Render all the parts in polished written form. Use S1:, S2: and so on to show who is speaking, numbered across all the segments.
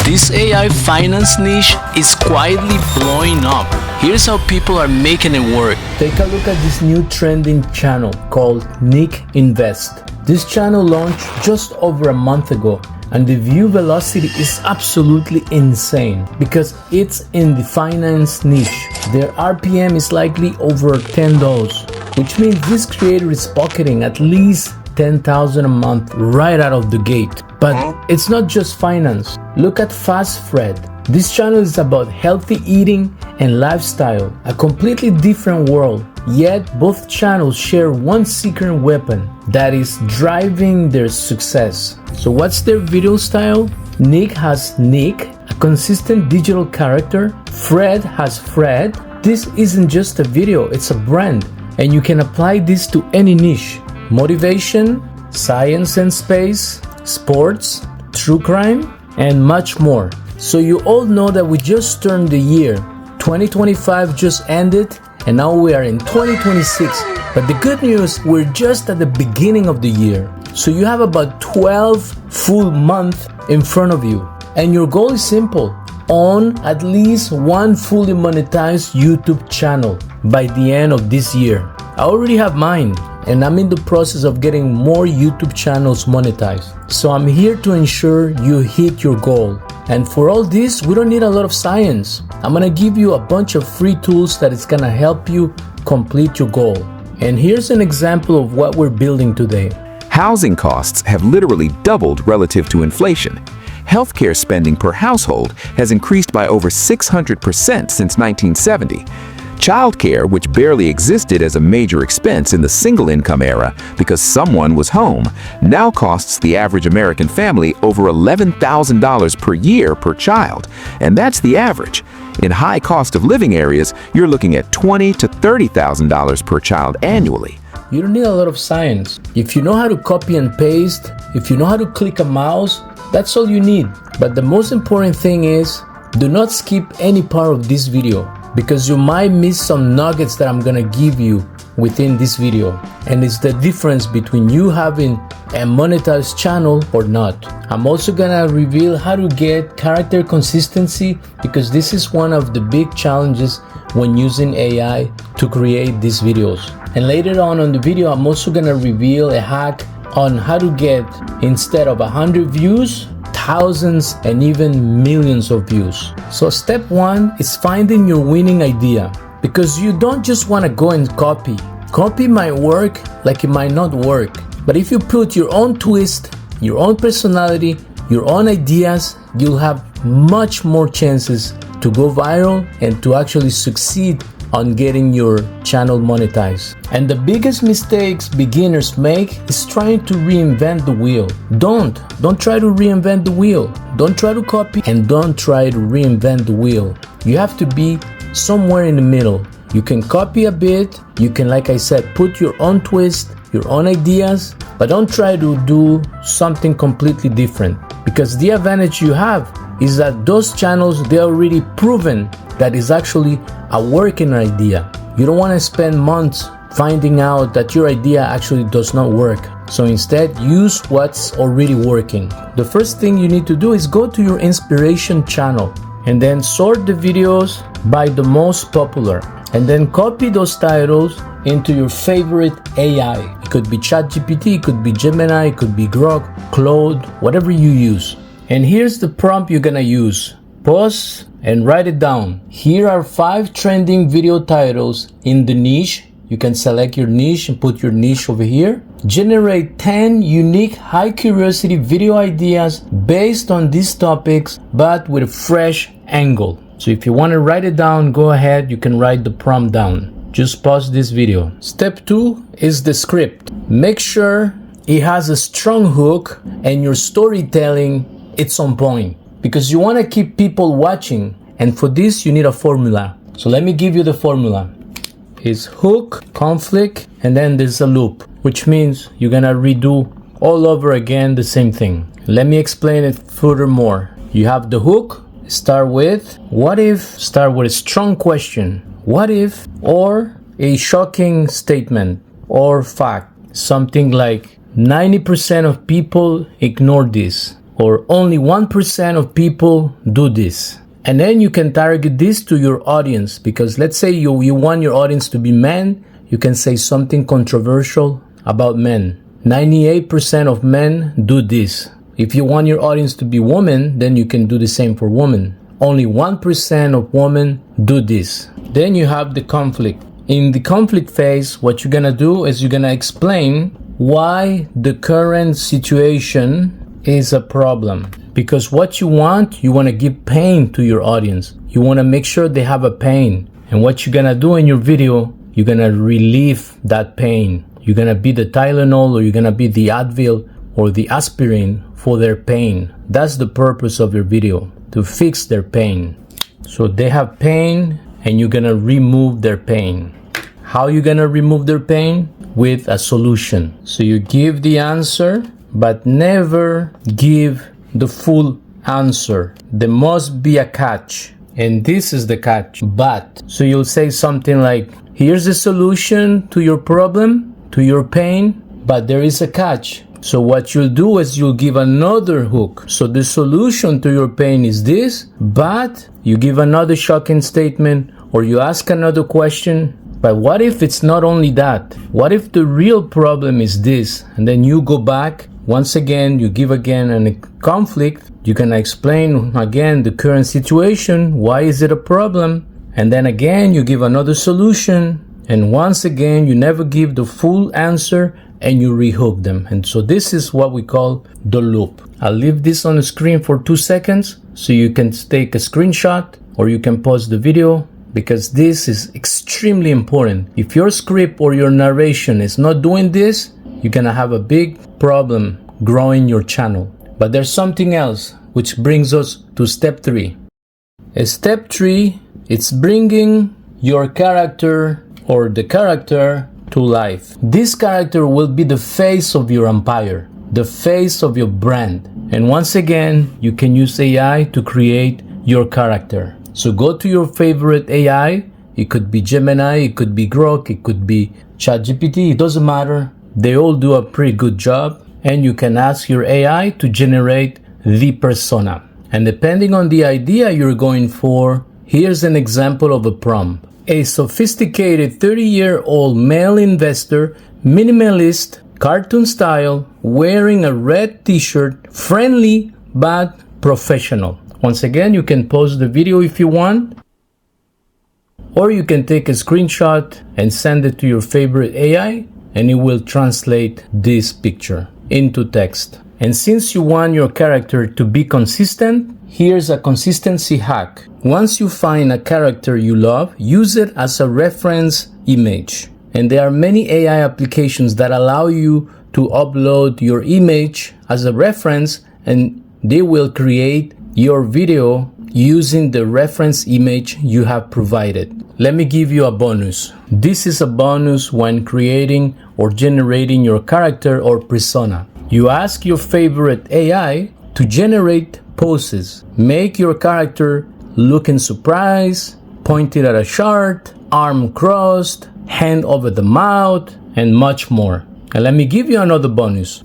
S1: This AI finance niche is quietly blowing up. Here's how people are making it work.
S2: Take a look at this new trending channel called Nick Invest. This channel launched just over a month ago, and the view velocity is absolutely insane because it's in the finance niche. Their RPM is likely over $10, which means this creator is pocketing at least $10,000 a month right out of the gate. But it's not just finance. Look at Faceless. This channel is about healthy eating and lifestyle, a completely different world. Yet both channels share one secret weapon that is driving their success. So what's their video style? Nick has Nick, a consistent digital character. Fred has Fred. This isn't just a video, it's a brand, and you can apply this to any niche. Motivation, science and space, sports, true crime, and much more. So you all know that we just turned the year. 2025 just ended, and now we are in 2026. But the good news, we're just at the beginning of the year. So you have about 12 full months in front of you. And your goal is simple: own at least one fully monetized YouTube channel by the end of this year. I already have mine, and I'm in the process of getting more YouTube channels monetized. So I'm here to ensure you hit your goal. And for all this, we don't need a lot of science. I'm gonna give you a bunch of free tools that is gonna help you complete your goal. And here's an example of what we're building today.
S3: Housing costs have literally doubled relative to inflation. Healthcare spending per household has increased by over 600% since 1970. Childcare, which barely existed as a major expense in the single-income era because someone was home, now costs the average American family over $11,000 per year per child, and that's the average. In high cost of living areas, you're looking at $20,000 to $30,000 per child annually.
S2: You don't need a lot of science. If you know how to copy and paste, if you know how to click a mouse, that's all you need. But the most important thing is, do not skip any part of this video, because you might miss some nuggets that I'm gonna give you within this video. And it's the difference between you having a monetized channel or not. I'm also gonna reveal how to get character consistency, because this is one of the big challenges when using AI to create these videos. And later on in the video, I'm also gonna reveal a hack on how to get, instead of 100 views, thousands and even millions of views. So step one is finding your winning idea, because you don't just want to go and copy. Copy might work, like it might not work. But if you put your own twist, your own personality, your own ideas, you'll have much more chances to go viral and to actually succeed on getting your channel monetized. And the biggest mistakes beginners make is trying to reinvent the wheel. Don't try to reinvent the wheel. Don't try to copy, and don't try to reinvent the wheel. You have to be somewhere in the middle. You can copy a bit, you can, like I said, put your own twist, your own ideas, but don't try to do something completely different, because the advantage you have is that those channels, they're already proven that is actually a working idea. You don't want to spend months finding out that your idea actually does not work. So instead, use what's already working. The first thing you need to do is go to your inspiration channel and then sort the videos by the most popular, and then copy those titles into your favorite AI. It could be ChatGPT, it could be Gemini, it could be Grok, Claude, whatever you use. And here's the prompt you're gonna use. Pause and write it down. Here are 5 trending video titles in the niche. You can select your niche and put your niche over here. Generate 10 unique high curiosity video ideas based on these topics, but with a fresh angle. So if you want to write it down, go ahead, you can write the prompt down. Just pause this video. Step 2 is the script. Make sure it has a strong hook and your storytelling, it's on point, because you want to keep people watching, and for this you need a formula. So let me give you the formula. It's hook, conflict, and then there's a loop, which means you're gonna redo all over again the same thing. Let me explain it furthermore. You have the hook, start with what if, start with a strong question, what if, or a shocking statement or fact, something like 90% of people ignore this, or only 1% of people do this. And then you can target this to your audience, because let's say you want your audience to be men, you can say something controversial about men. 98% of men do this. If you want your audience to be women, then you can do the same for women. Only 1% of women do this. Then you have the conflict. In the conflict phase, what you're gonna do is you're gonna explain why the current situation is a problem. Because what you want to give pain to your audience. You want to make sure they have a pain. And what you're gonna do in your video, you're gonna relieve that pain. You're gonna be the Tylenol, or you're gonna be the Advil or the aspirin for their pain. That's the purpose of your video, to fix their pain. So they have pain and you're gonna remove their pain. How are you gonna remove their pain? With a solution. So you give the answer, but never give the full answer. There must be a catch. And this is the catch. But. So you'll say something like, here's the solution to your problem, to your pain, but there is a catch. So what you'll do is you'll give another hook. So the solution to your pain is this, but you give another shocking statement, or you ask another question. But what if it's not only that? What if the real problem is this? And then you go back, once again, you give again a conflict. You can explain again the current situation. Why is it a problem? And then again, you give another solution. And once again, you never give the full answer, and you rehook them. And so this is what we call the loop. I'll leave this on the screen for 2 seconds so you can take a screenshot, or you can pause the video, because this is extremely important. If your script or your narration is not doing this, you're gonna have a big problem growing your channel. But there's something else, which brings us to step 3. Step 3, it's bringing your character or the character to life. This character will be the face of your empire, the face of your brand. And once again, you can use AI to create your character. So go to your favorite AI. It could be Gemini, it could be Grok, it could be ChatGPT, it doesn't matter. They all do a pretty good job. And you can ask your AI to generate the persona. And depending on the idea you're going for, here's an example of a prompt. A sophisticated 30-year-old male investor, minimalist, cartoon style, wearing a red t-shirt, friendly but professional. Once again, you can pause the video if you want, or you can take a screenshot and send it to your favorite AI, and it will translate this picture into text. And since you want your character to be consistent, here's a consistency hack. Once you find a character you love, use it as a reference image. And there are many AI applications that allow you to upload your image as a reference, and they will create your video using the reference image you have provided. Let me give you a bonus. This is a bonus when creating or generating your character or persona. You ask your favorite AI to generate poses. Make your character looking surprised, pointed at a chart, arm crossed, hand over the mouth, and much more. And let me give you another bonus.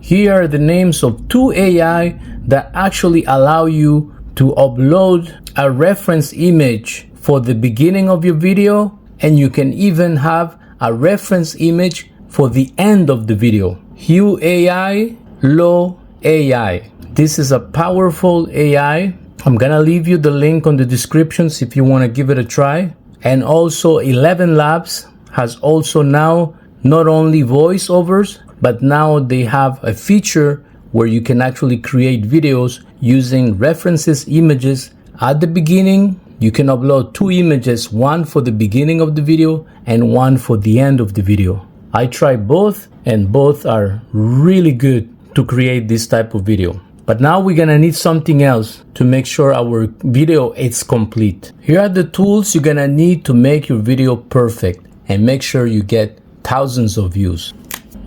S2: Here are the names of 2 AI that actually allow you to upload a reference image for the beginning of your video, and you can even have a reference image for the end of the video. Hue AI, Low AI. This is a powerful AI. I'm gonna leave you the link on the descriptions if you want to give it a try. And also 11 Labs has also now not only voiceovers, but now they have a feature where you can actually create videos using references images. At the beginning, you can upload 2 images, one for the beginning of the video and one for the end of the video. I tried both, and both are really good to create this type of video. But now we're gonna need something else to make sure our video is complete. Here are the tools you're gonna need to make your video perfect and make sure you get thousands of views.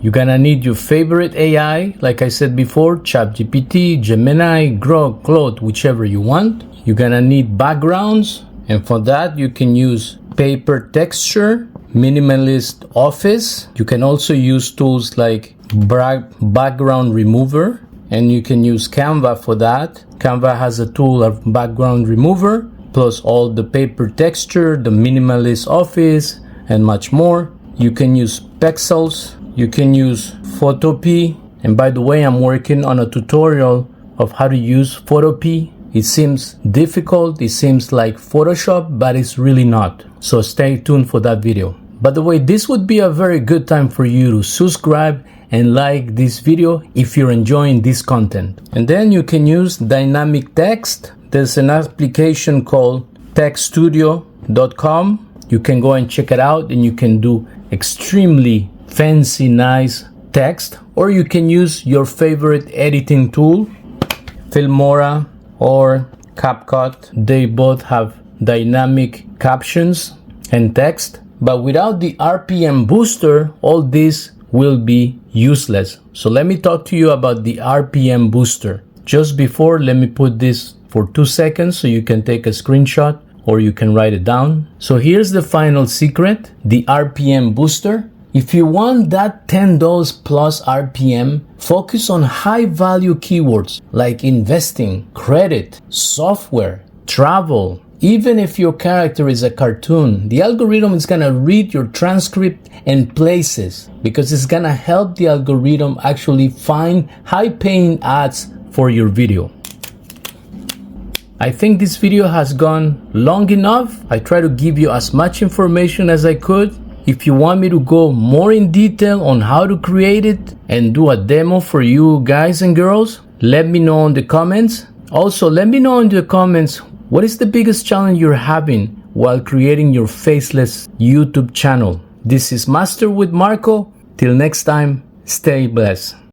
S2: You're gonna need your favorite AI, like I said before, ChatGPT, Gemini, Grok, Claude, whichever you want. You're gonna need backgrounds, and for that you can use paper texture, minimalist office. You can also use tools like background remover. and you can use Canva for that. Canva has a tool of background remover, plus all the paper texture, the minimalist office, and much more. You can use Pexels, you can use Photopea, and by the way, I'm working on a tutorial of how to use Photopea. It seems difficult, it seems like Photoshop, but it's really not. So stay tuned for that video. By the way, this would be a very good time for you to subscribe and like this video if you're enjoying this content. And then you can use dynamic text. There's an application called textstudio.com. You can go and check it out, and you can do extremely fancy, nice text, or you can use your favorite editing tool, Filmora or CapCut. They both have dynamic captions and text, but without the RPM booster, all this will be useless. So let me talk to you about the RPM booster. Just before, let me put this for 2 seconds so you can take a screenshot or you can write it down. So here's the final secret, the RPM booster. If you want that $10 plus RPM, focus on high value keywords like investing, credit, software, travel. Even if your character is a cartoon, the algorithm is gonna read your transcript and places, because it's gonna help the algorithm actually find high paying ads for your video. I think this video has gone long enough. I try to give you as much information as I could. If you want me to go more in detail on how to create it and do a demo for you guys and girls, let me know in the comments. Also, let me know in the comments, what is the biggest challenge you're having while creating your Faceless YouTube channel? This is Master with Marco. Till next time, stay blessed.